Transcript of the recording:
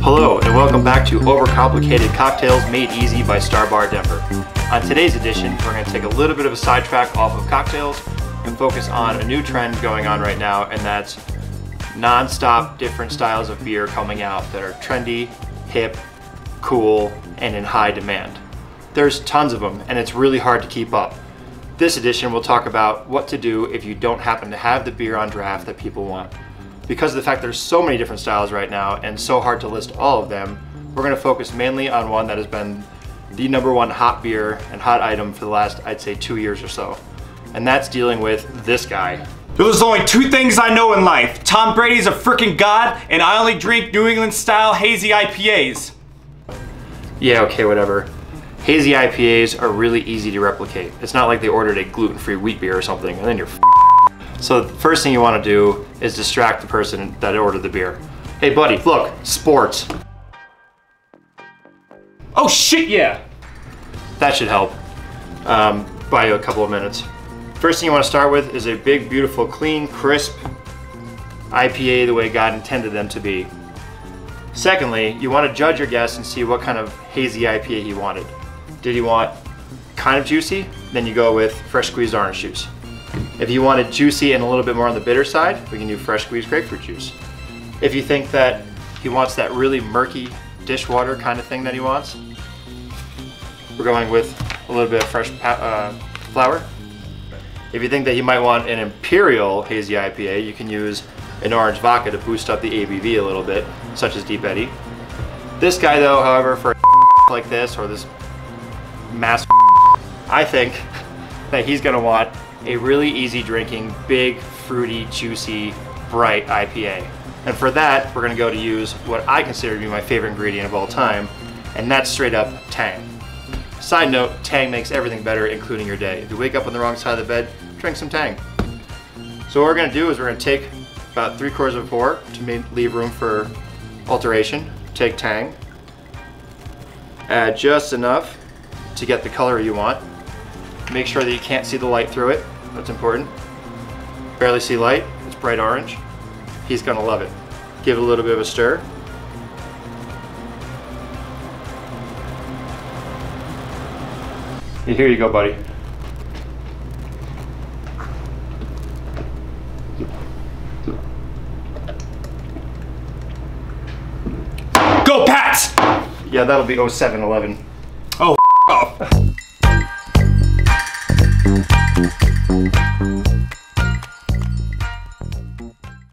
Hello and welcome back to Overcomplicated Cocktails Made Easy by Star Bar Denver. On today's edition, we're going to take a little bit of a sidetrack off of cocktails and focus on a new trend going on right now, and that's non-stop different styles of beer coming out that are trendy, hip, cool, and in high demand. There's tons of them and it's really hard to keep up. This edition we'll talk about what to do if you don't happen to have the beer on draft that people want. Because of the fact there's so many different styles right now and so hard to list all of them, we're going to focus mainly on one that has been the #1 hot beer and hot item for the last, I'd say, 2 years or so. And that's dealing with this guy. There's only two things I know in life. Tom Brady's a freaking god, and I only drink New England style Hazy IPAs. Yeah, okay, whatever. Hazy IPAs are really easy to replicate. It's not like they ordered a gluten-free wheat beer or something and then you're So the first thing you want to do is distract the person that ordered the beer. Hey buddy, look, sports. Oh shit, yeah. That should help. Buy you a couple of minutes. First thing you want to start with is a big, beautiful, clean, crisp IPA the way God intended them to be. Secondly, you want to judge your guest and see what kind of hazy IPA he wanted. Did he want kind of juicy? Then you go with fresh squeezed orange juice. If you wanted juicy and a little bit more on the bitter side, we can do fresh squeezed grapefruit juice. If you think that he wants that really murky dishwater kind of thing that he wants, we're going with a little bit of fresh flour. If you think that he might want an imperial hazy IPA, you can use an orange vodka to boost up the ABV a little bit, such as Deep Eddy. This guy though, however, for a like this, or this mass, I think that he's gonna want a really easy drinking, big, fruity, juicy, bright IPA. And for that, we're gonna go to use what I consider to be my favorite ingredient of all time, and that's straight up Tang. Side note, Tang makes everything better, including your day. If you wake up on the wrong side of the bed, drink some Tang. So what we're gonna do is we're gonna take about 3/4 of a pour to leave room for alteration. Take Tang, add just enough to get the color you want. Make sure that you can't see the light through it. That's important. Barely see light, it's bright orange. He's gonna love it. Give it a little bit of a stir. Here you go, buddy. Go Pats! Yeah, that'll be 07-11.